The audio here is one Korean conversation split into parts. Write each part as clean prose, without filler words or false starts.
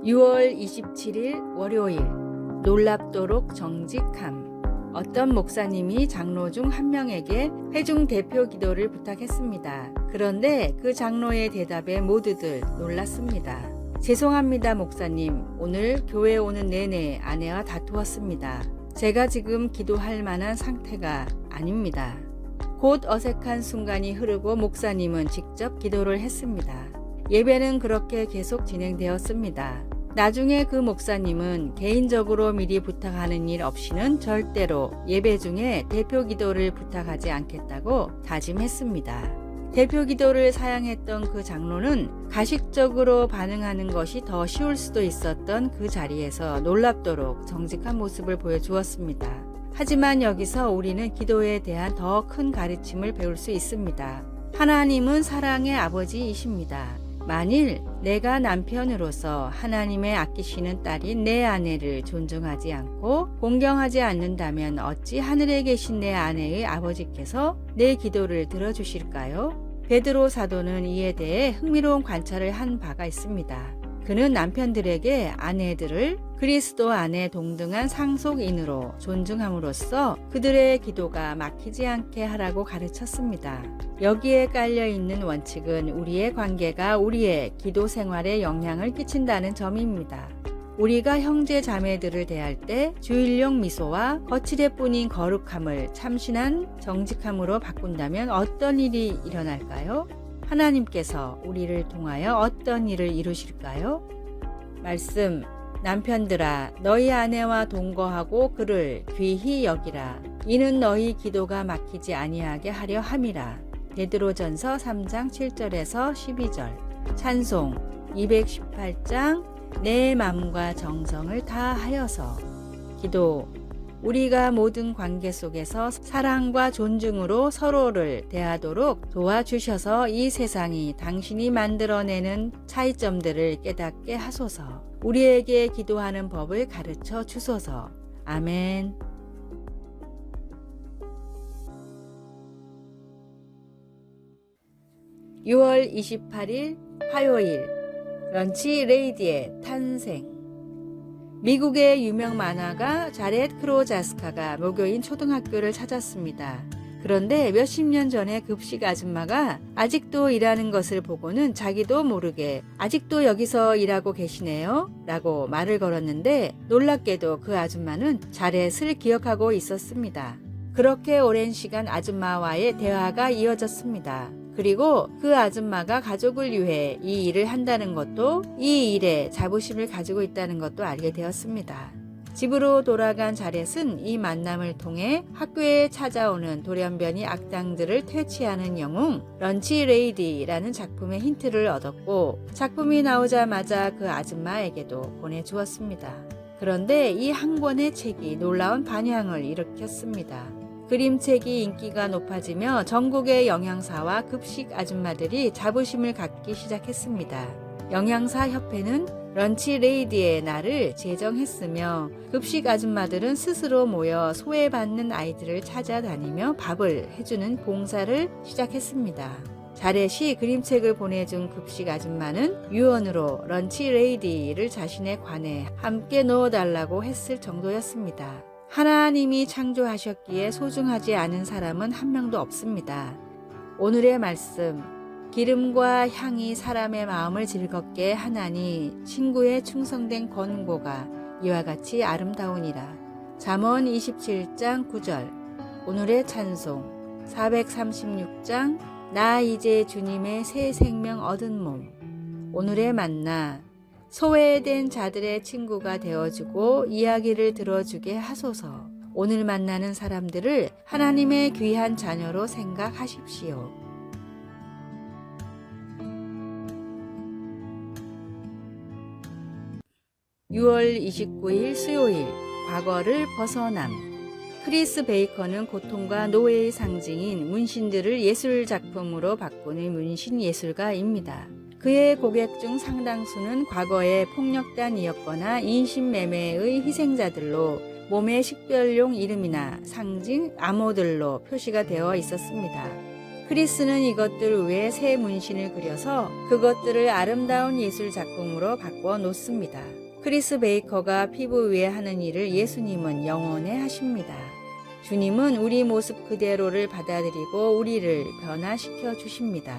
6월 27일 월요일 놀랍도록 정직함. 어떤 목사님이 장로 중 한 명에게 회중 대표 기도를 부탁했습니다. 그런데 그 장로의 대답에 모두들 놀랐습니다. 죄송합니다, 목사님. 오늘 교회 오는 내내 아내와 다투었습니다. 제가 지금 기도할 만한 상태가 아닙니다. 곧 어색한 순간이 흐르고 목사님은 직접 기도를 했습니다. 예배는 그렇게 계속 진행되었습니다. 나중에 그 목사님은 개인적으로 미리 부탁하는 일 없이는 절대로 예배 중에 대표 기도를 부탁하지 않겠다고 다짐했습니다. 대표 기도를 사양했던 그 장로는 가식적으로 반응하는 것이 더 쉬울 수도 있었던 그 자리에서 놀랍도록 정직한 모습을 보여주었습니다. 하지만 여기서 우리는 기도에 대한 더 큰 가르침을 배울 수 있습니다. 하나님은 사랑의 아버지이십니다. 만일 내가 남편으로서 하나님의 아끼시는 딸인 내 아내를 존중하지 않고 공경하지 않는다면 어찌 하늘에 계신 내 아내의 아버지께서 내 기도를 들어주실까요? 베드로 사도는 이에 대해 흥미로운 관찰을 한 바가 있습니다. 그는 남편들에게 아내들을 그리스도 안에 동등한 상속인으로 존중함으로써 그들의 기도가 막히지 않게 하라고 가르쳤습니다. 여기에 깔려있는 원칙은 우리의 관계가 우리의 기도 생활에 영향을 끼친다는 점입니다. 우리가 형제 자매들을 대할 때 주일용 미소와 거칠애뿐인 거룩함을 참신한 정직함으로 바꾼다면 어떤 일이 일어날까요? 하나님께서 우리를 통하여 어떤 일을 이루실까요? 말씀, 남편들아 너희 아내와 동거하고 그를 귀히 여기라. 이는 너희 기도가 막히지 아니하게 하려 함이라. 베드로전서 3장 7절에서 12절. 찬송 218장 내 맘과 정성을 다하여서. 기도. 우리가 모든 관계 속에서 사랑과 존중으로 서로를 대하도록 도와주셔서 이 세상이 당신이 만들어내는 차이점들을 깨닫게 하소서. 우리에게 기도하는 법을 가르쳐 주소서. 아멘. (6월 28일) 화요일 런치 레이디의 탄생. 미국의 유명 만화가 자렛 크로자스카가 모교인 초등학교를 찾았습니다. 그런데 몇십 년 전에 급식 아줌마가 아직도 일하는 것을 보고는 자기도 모르게 아직도 여기서 일하고 계시네요 라고 말을 걸었는데 놀랍게도 그 아줌마는 자렛을 기억하고 있었습니다. 그렇게 오랜 시간 아줌마와의 대화가 이어졌습니다. 그리고 그 아줌마가 가족을 위해 이 일을 한다는 것도 이 일에 자부심을 가지고 있다는 것도 알게 되었습니다. 집으로 돌아간 자렛은 이 만남을 통해 학교에 찾아오는 돌연변이 악당들을 퇴치하는 영웅 런치 레이디라는 작품의 힌트를 얻었고 작품이 나오자마자 그 아줌마에게도 보내주었습니다. 그런데 이 한 권의 책이 놀라운 반향을 일으켰습니다. 그림책이 인기가 높아지며 전국의 영양사와 급식 아줌마들이 자부심을 갖기 시작했습니다. 영양사협회는 런치 레이디의 날을 제정했으며 급식 아줌마들은 스스로 모여 소외받는 아이들을 찾아다니며 밥을 해주는 봉사를 시작했습니다. 자렛이 그림책을 보내준 급식 아줌마는 유언으로 런치 레이디를 자신의 관에 함께 넣어달라고 했을 정도였습니다. 하나님이 창조하셨기에 소중하지 않은 사람은 한 명도 없습니다. 오늘의 말씀, 기름과 향이 사람의 마음을 즐겁게 하나니 친구의 충성된 권고가 이와 같이 아름다우니라. 잠언 27장 9절. 오늘의 찬송 436장 나 이제 주님의 새 생명 얻은 몸. 오늘의 만나 소외된 자들의 친구가 되어주고 이야기를 들어주게 하소서. 오늘 만나는 사람들을 하나님의 귀한 자녀로 생각하십시오. (6월 29일) 수요일 과거를 벗어남. 크리스 베이커는 고통과 노예의 상징인 문신들을 예술 작품으로 바꾸는 문신 예술가입니다. 그의 고객 중 상당수는 과거의 폭력단이었거나 인신매매의 희생자들로 몸의 식별용 이름이나 상징 암호들로 표시가 되어 있었습니다. 크리스는 이것들 외에 새 문신을 그려서 그것들을 아름다운 예술 작품으로 바꿔 놓습니다. 크리스 베이커가 피부 위에 하는 일을 예수님은 영원해 하십니다. 주님은 우리 모습 그대로를 받아들이고 우리를 변화시켜 주십니다.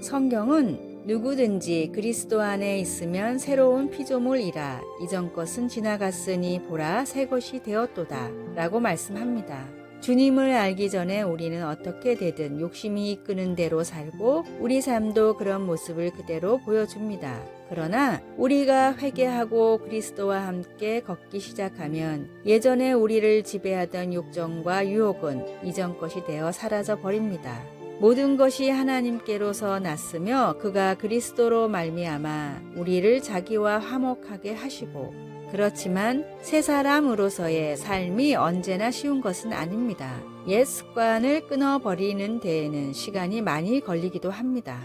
성경은 누구든지 그리스도 안에 있으면 새로운 피조물이라 이전 것은 지나갔으니 보라 새 것이 되었도다 라고 말씀합니다. 주님을 알기 전에 우리는 어떻게 되든 욕심이 이끄는 대로 살고 우리 삶도 그런 모습을 그대로 보여줍니다. 그러나 우리가 회개하고 그리스도와 함께 걷기 시작하면 예전에 우리를 지배하던 욕정과 유혹은 이전 것이 되어 사라져 버립니다. 모든 것이 하나님께로서 났으며 그가 그리스도로 말미암아 우리를 자기와 화목하게 하시고 그렇지만 새 사람으로서의 삶이 언제나 쉬운 것은 아닙니다. 옛 습관을 끊어버리는 데에는 시간이 많이 걸리기도 합니다.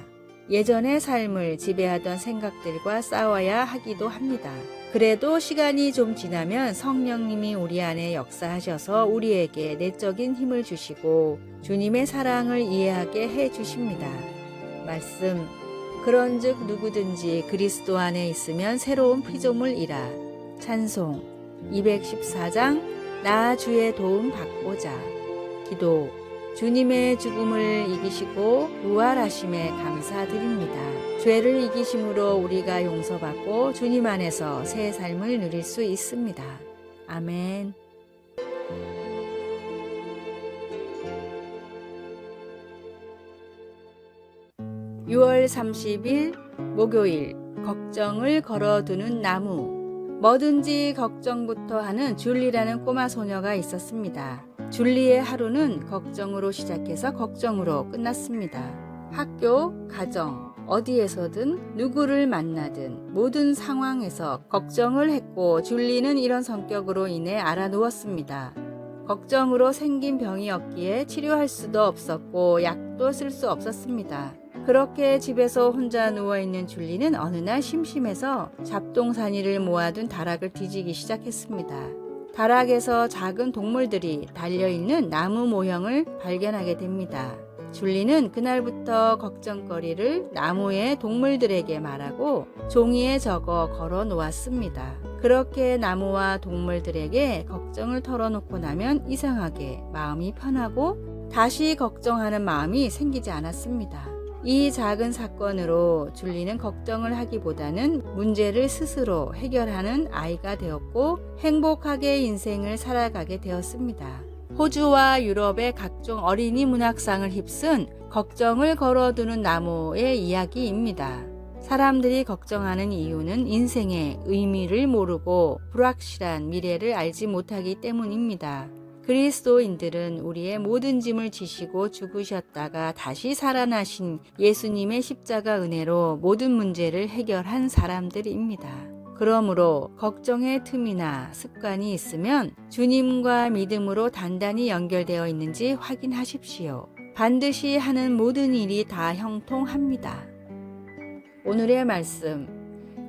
예전의 삶을 지배하던 생각들과 싸워야 하기도 합니다. 그래도 시간이 좀 지나면 성령님이 우리 안에 역사하셔서 우리에게 내적인 힘을 주시고 주님의 사랑을 이해하게 해 주십니다. 말씀 그런즉 누구든지 그리스도 안에 있으면 새로운 피조물이라. 찬송 214장 나 주의 도움 받고자. 기도 주님의 죽음을 이기시고 부활하심에 감사드립니다. 죄를 이기심으로 우리가 용서받고 주님 안에서 새 삶을 누릴 수 있습니다. 아멘. 6월 30일 목요일 걱정을 걸어두는 나무. 뭐든지 걱정부터 하는 줄리라는 꼬마 소녀가 있었습니다. 줄리의 하루는 걱정으로 시작해서 걱정으로 끝났습니다. 학교, 가정, 어디에서든 누구를 만나든 모든 상황에서 걱정을 했고 줄리는 이런 성격으로 인해 알아누웠습니다. 걱정으로 생긴 병이었기에 치료할 수도 없었고 약도 쓸 수 없었습니다. 그렇게 집에서 혼자 누워있는 줄리는 어느 날 심심해서 잡동사니를 모아둔 다락을 뒤지기 시작했습니다. 다락에서 작은 동물들이 달려있는 나무 모형을 발견하게 됩니다. 줄리는 그날부터 걱정거리를 나무의 동물들에게 말하고 종이에 적어 걸어 놓았습니다. 그렇게 나무와 동물들에게 걱정을 털어놓고 나면 이상하게 마음이 편하고 다시 걱정하는 마음이 생기지 않았습니다. 이 작은 사건으로 줄리는 걱정을 하기보다는 문제를 스스로 해결하는 아이가 되었고 행복하게 인생을 살아가게 되었습니다. 호주와 유럽의 각종 어린이 문학상을 휩쓴 걱정을 걸어두는 나무의 이야기입니다. 사람들이 걱정하는 이유는 인생의 의미를 모르고 불확실한 미래를 알지 못하기 때문입니다. 그리스도인들은 우리의 모든 짐을 지시고 죽으셨다가 다시 살아나신 예수님의 십자가 은혜로 모든 문제를 해결한 사람들입니다. 그러므로 걱정의 틈이나 습관이 있으면 주님과 믿음으로 단단히 연결되어 있는지 확인하십시오. 반드시 하는 모든 일이 다 형통합니다. 오늘의 말씀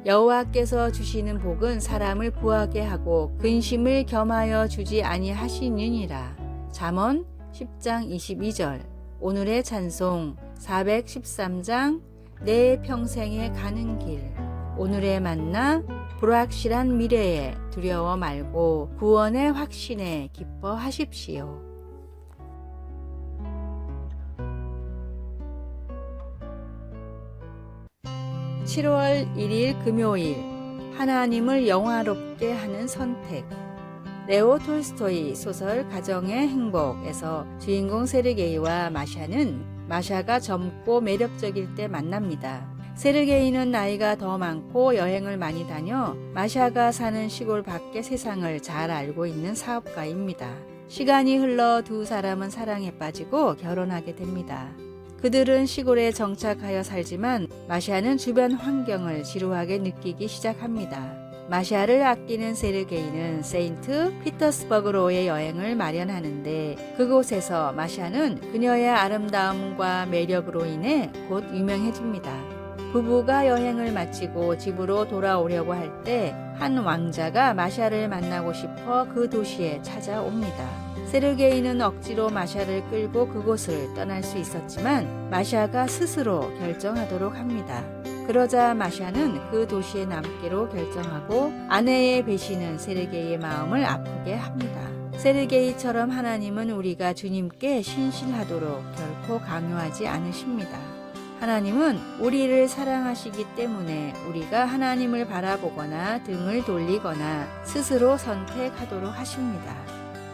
여호와께서 주시는 복은 사람을 부하게 하고 근심을 겸하여 주지 아니하시느니라. 잠언 10장 22절. 오늘의 찬송 413장 내 평생에 가는 길. 오늘의 만나 불확실한 미래에 두려워 말고 구원의 확신에 기뻐하십시오. 7월 1일 금요일 하나님을 영화롭게 하는 선택. 레오 톨스토이 소설 가정의 행복에서 주인공 세르게이와 마샤는 마샤가 젊고 매력적일 때 만납니다. 세르게이는 나이가 더 많고 여행을 많이 다녀 마샤가 사는 시골 밖의 세상을 잘 알고 있는 사업가입니다. 시간이 흘러 두 사람은 사랑에 빠지고 결혼하게 됩니다. 그들은 시골에 정착하여 살지만 마샤는 주변 환경을 지루하게 느끼기 시작합니다. 마샤를 아끼는 세르게이는 세인트 피터스버그로의 여행을 마련하는데 그곳에서 마샤는 그녀의 아름다움과 매력으로 인해 곧 유명해집니다. 부부가 여행을 마치고 집으로 돌아오려고 할 때 한 왕자가 마샤를 만나고 싶어 그 도시에 찾아옵니다. 세르게이는 억지로 마샤를 끌고 그곳을 떠날 수 있었지만 마샤가 스스로 결정하도록 합니다. 그러자 마샤는 그 도시에 남기로 결정하고 아내의 배신은 세르게이의 마음을 아프게 합니다. 세르게이처럼 하나님은 우리가 주님께 신실하도록 결코 강요하지 않으십니다. 하나님은 우리를 사랑하시기 때문에 우리가 하나님을 바라보거나 등을 돌리거나 스스로 선택하도록 하십니다.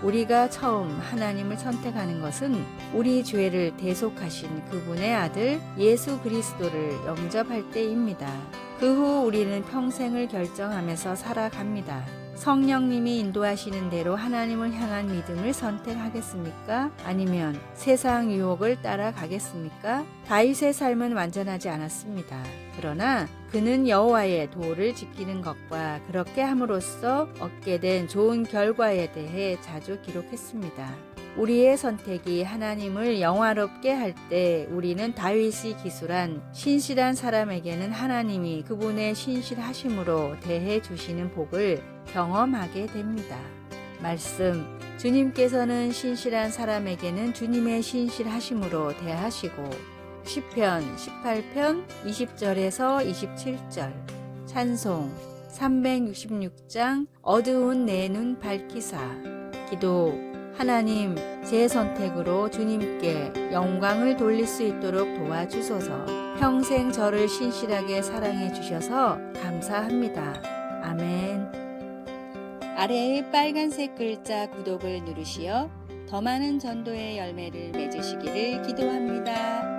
우리가 처음 하나님을 선택하는 것은 우리 죄를 대속하신 그분의 아들 예수 그리스도를 영접할 때입니다. 그 후 우리는 평생을 결정하면서 살아갑니다. 성령님이 인도하시는 대로 하나님을 향한 믿음을 선택하겠습니까? 아니면 세상 유혹을 따라가겠습니까? 다윗의 삶은 완전하지 않았습니다. 그러나 그는 여호와의 도를 지키는 것과 그렇게 함으로써 얻게 된 좋은 결과에 대해 자주 기록했습니다. 우리의 선택이 하나님을 영화롭게 할 때 우리는 다윗이 기술한 신실한 사람에게는 하나님이 그분의 신실하심으로 대해 주시는 복을 경험하게 됩니다. 말씀, 주님께서는 신실한 사람에게는 주님의 신실하심으로 대하시고 시편 18편 20절에서 27절 찬송 366장 어두운 내 눈 밝히사 기도 하나님, 제 선택으로 주님께 영광을 돌릴 수 있도록 도와주소서. 평생 저를 신실하게 사랑해 주셔서 감사합니다. 아멘. 아래의 빨간색 글자 구독을 누르시어 더 많은 전도의 열매를 맺으시기를 기도합니다.